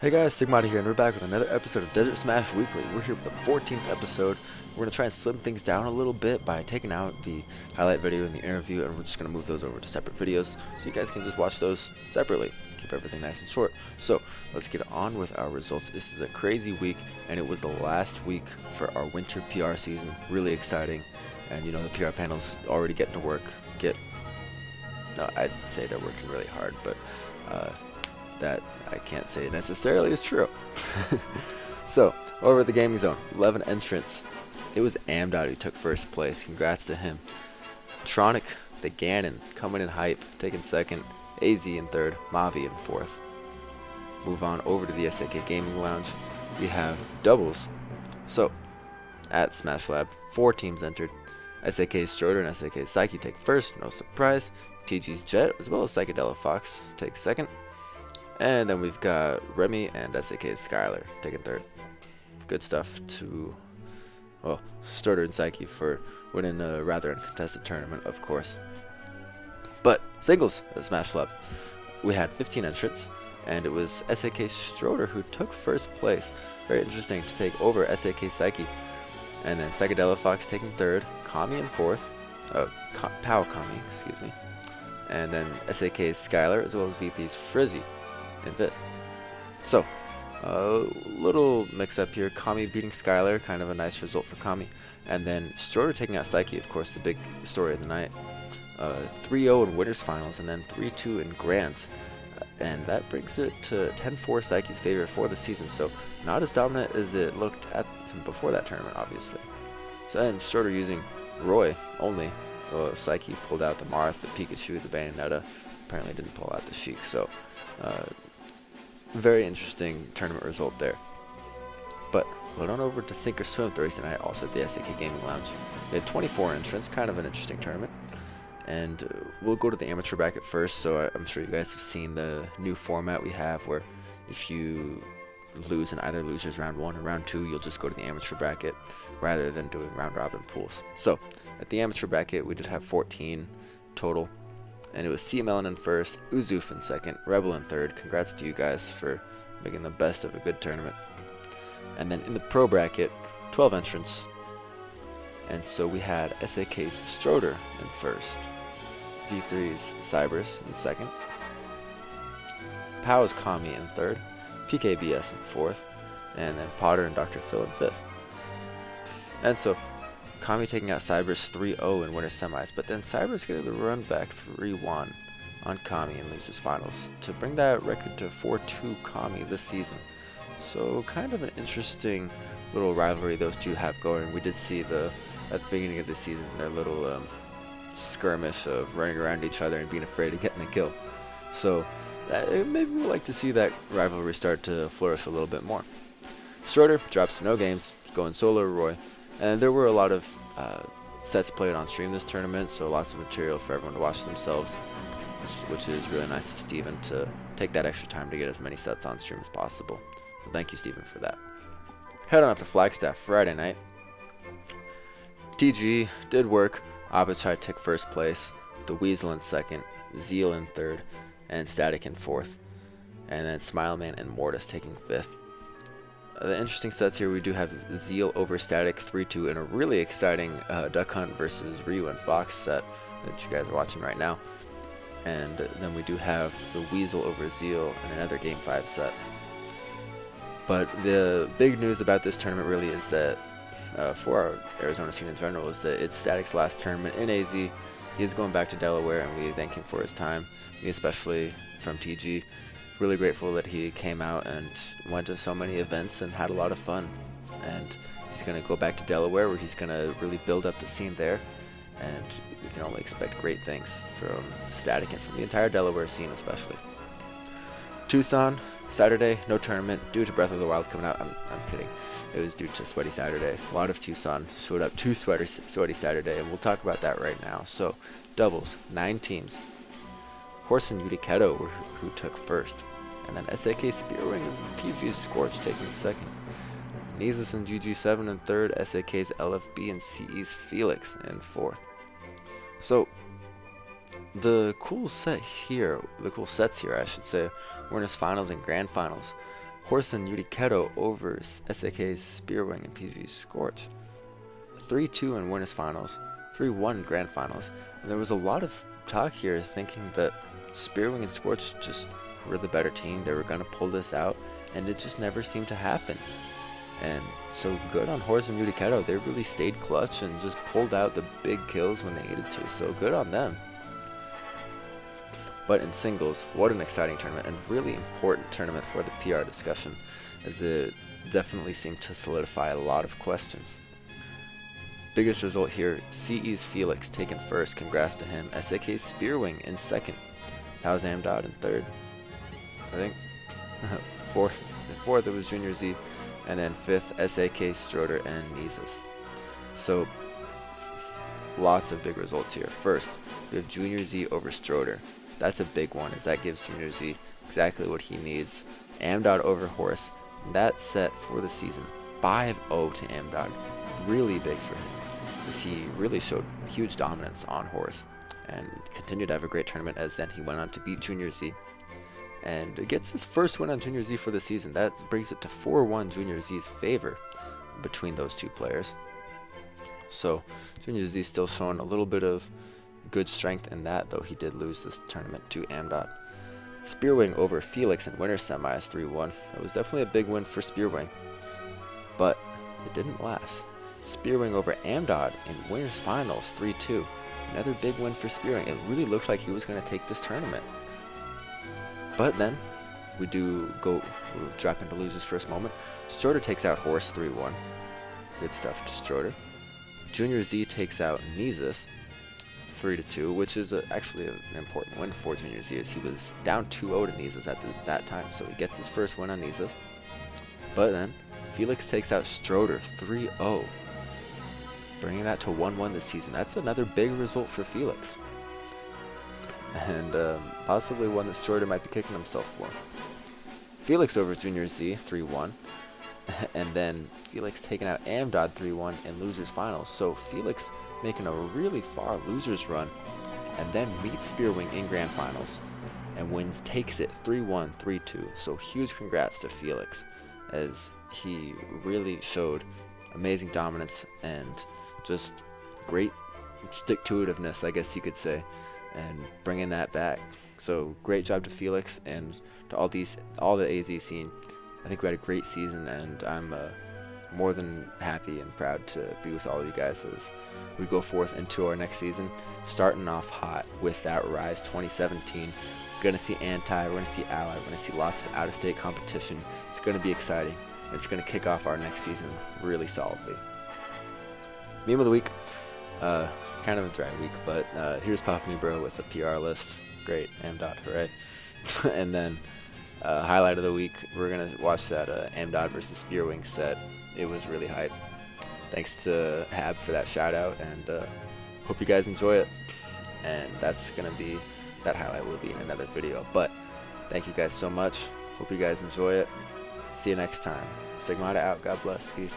Hey guys, Stigmata here, and we're back with another episode of Desert Smash Weekly. We're here with the 14th episode. We're going to try and slim things down a little bit by taking out the highlight video and the interview, and we're just going to move those over to separate videos so you guys can just watch those separately. Keep everything nice and short. So, let's get on with our results. This is a crazy week, and it was the last week for our winter PR season. Really exciting, and you know, the PR panel's already getting to work. No, I'd say they're working really hard, but that I can't say necessarily is true. So, over at the gaming zone, 11 entrants. It was Amdot who took first place. Congrats to him. Tronic, the Ganon, coming in hype, taking second. AZ in third. Mavi in fourth. Move on over to the SAKGaming Lounge. We have doubles. So, at Smash Lab, 4 teams entered. SAK's Stroder and SAK's Psyche take first, no surprise. TG's Jet, as well as Psychedelic Fox, take second. And then we've got Remy and SAK's Skylar taking third. Good stuff to, well, Stroder and Psyche for winning a rather uncontested tournament, of course. But singles at Smash Lab, we had 15 entrants, and it was SAK Stroder who took first place. Very interesting to take over SAK Psyche. And then Psychedelic Fox taking third, Kami in fourth, Pow Kami, excuse me. And then SAK's Skylar, as well as VT's Frizzy in fifth. So, a little mix up here. Kami beating Skylar, kind of a nice result for Kami. And then Stroder taking out Psyche, of course, the big story of the night. 3-0 in winners finals, and then 3-2 in grands. And that brings it to 10-4 Psyche's favor for the season. So, not as dominant as it looked at before that tournament, obviously. So then Stroder using Roy only. Psyche pulled out the Marth, the Pikachu, the Bayonetta. Apparently didn't pull out the Sheik. So, very interesting tournament result there. But load on over to Sink or Swim Thursday night, also at the SAKGaming Lounge. We had 24 entrants, kind of an interesting tournament. And we'll go to the amateur bracket first. So I'm sure you guys have seen the new format we have, where if you lose in either losers round 1 or round 2, you'll just go to the amateur bracket rather than doing round robin pools. So at the amateur bracket, we did have 14 total. And it was CMLN in first, Uzuf in second, Rebel in third. Congrats to you guys for making the best of a good tournament. And then in the pro bracket, 12 entrants. And so we had SAK's Stroder in first, V3's Cybers in second, Pow's Kami in third, PKBS in fourth, and then Potter and Dr. Phil in fifth. And so Kami taking out Cybers 3-0 in winner semis, but then Cybers getting the run back 3-1 on Kami in losers finals to bring that record to 4-2 Kami this season. So kind of an interesting little rivalry those two have going. We did see at the beginning of the season their little skirmish of running around each other and being afraid of getting a kill. So maybe we'd like to see that rivalry start to flourish a little bit more. Stroder drops no games, going solo Roy. And there were a lot of sets played on stream this tournament, so lots of material for everyone to watch themselves, which is really nice of Steven to take that extra time to get as many sets on stream as possible. So thank you, Steven, for that. Head on up to Flagstaff Friday night. TG did work. Abachai took first place, the Weasel in second, Zeal in third, and Static in fourth. And then Smileman and Mortis taking fifth. The interesting sets here, we do have Zeal over Static 3-2 in a really exciting Duck Hunt versus Ryu and Fox set that you guys are watching right now. And then we do have the Weasel over Zeal in another Game 5 set. But the big news about this tournament really is that, for our Arizona scene in general, is that it's Static's last tournament in AZ. He is going back to Delaware, and we thank him for his time, especially from TG. Really grateful that he came out and went to so many events and had a lot of fun. And he's going to go back to Delaware, where he's going to really build up the scene there. And we can only expect great things from Static and from the entire Delaware scene especially. Tucson, Saturday, no tournament due to Breath of the Wild coming out. I'm kidding. It was due to Sweaty Saturday. A lot of Tucson showed up to Sweaty Saturday, and we'll talk about that right now. So, doubles, 9 teams. Horse and Yuriketo who took first. And then SAK Spearwings and PG's Scorch taking second. Neezus and GG7 in third. SAK's LFB and CE's Felix in fourth. So the cool sets here, I should say, were in his finals and grand finals. Horse and Yuriketo over SAK's Spearwing and PG Scorch. 3-2 in winners finals, 3-1 in grand finals. And there was a lot of talk here thinking that Spearwing and Scorch just were the better team. They were going to pull this out, and it just never seemed to happen. And so good on Horse and Yuriketo. They really stayed clutch and just pulled out the big kills when they needed to. So good on them. But in singles, what an exciting tournament, and really important tournament for the PR discussion, as it definitely seemed to solidify a lot of questions. Biggest result here, CE's Felix taken first, congrats to him. SAK's Spearwing in second. How's Amdod in third? I think fourth it was Junior Z, and then fifth SAK Stroder and Nisus. So lots of big results here. First, we have Junior Z over Stroder. That's a big one, as that gives Junior Z exactly what he needs. Amdod over Horse, and that's set for the season. 5-0 to Amdod, really big for him, as he really showed huge dominance on Horse and continued to have a great tournament, as then he went on to beat Junior Z and gets his first win on Junior Z for the season. That brings it to 4-1 Junior Z's favor between those two players. So Junior Z still showing a little bit of good strength in that, though he did lose this tournament to Amdod. Spearwing over Felix in winners semis 3-1. That was definitely a big win for Spearwing, but it didn't last. Spearwing over Amdod in winners finals 3-2. Another big win for Spearwing. It really looked like he was going to take this tournament. But then we'll drop into loser's first moment. Stroder takes out Horse 3-1. Good stuff to Stroder. Junior Z takes out Nisus 3-2, which is actually an important win for Junior Z, as he was down 2-0 to Nisus at that time, so he gets his first win on Nisus. But then Felix takes out Stroder 3-0, bringing that to 1-1 this season. That's another big result for Felix, and possibly one that Stroder might be kicking himself for. Felix over Junior Z 3-1, and then Felix taking out Amdod 3-1 in losers finals. So Felix making a really far losers run, and then meets Spearwing in grand finals and takes it 3-1, 3-2. So huge congrats to Felix, as he really showed amazing dominance and just great stick-to-itiveness, I guess you could say, and bringing that back. So great job to Felix and to all the AZ scene. I think we had a great season, and I'm more than happy and proud to be with all of you guys as we go forth into our next season, starting off hot with that Rise 2017. Gonna see Anti, we're gonna see Ally, we're gonna see lots of out-of-state competition. It's gonna be exciting. It's gonna kick off our next season really solidly. Meme of the week, kind of a dry week, but here's Puff Me Bro with a PR list. Great, Amdod, hooray. And then highlight of the week, we're gonna watch that Amdod versus Spearwing set. It was really hype. Thanks to Hab for that shout out, and hope you guys enjoy it. And that highlight will be in another video. But thank you guys so much. Hope you guys enjoy it. See you next time. Stigmata out. God bless. Peace.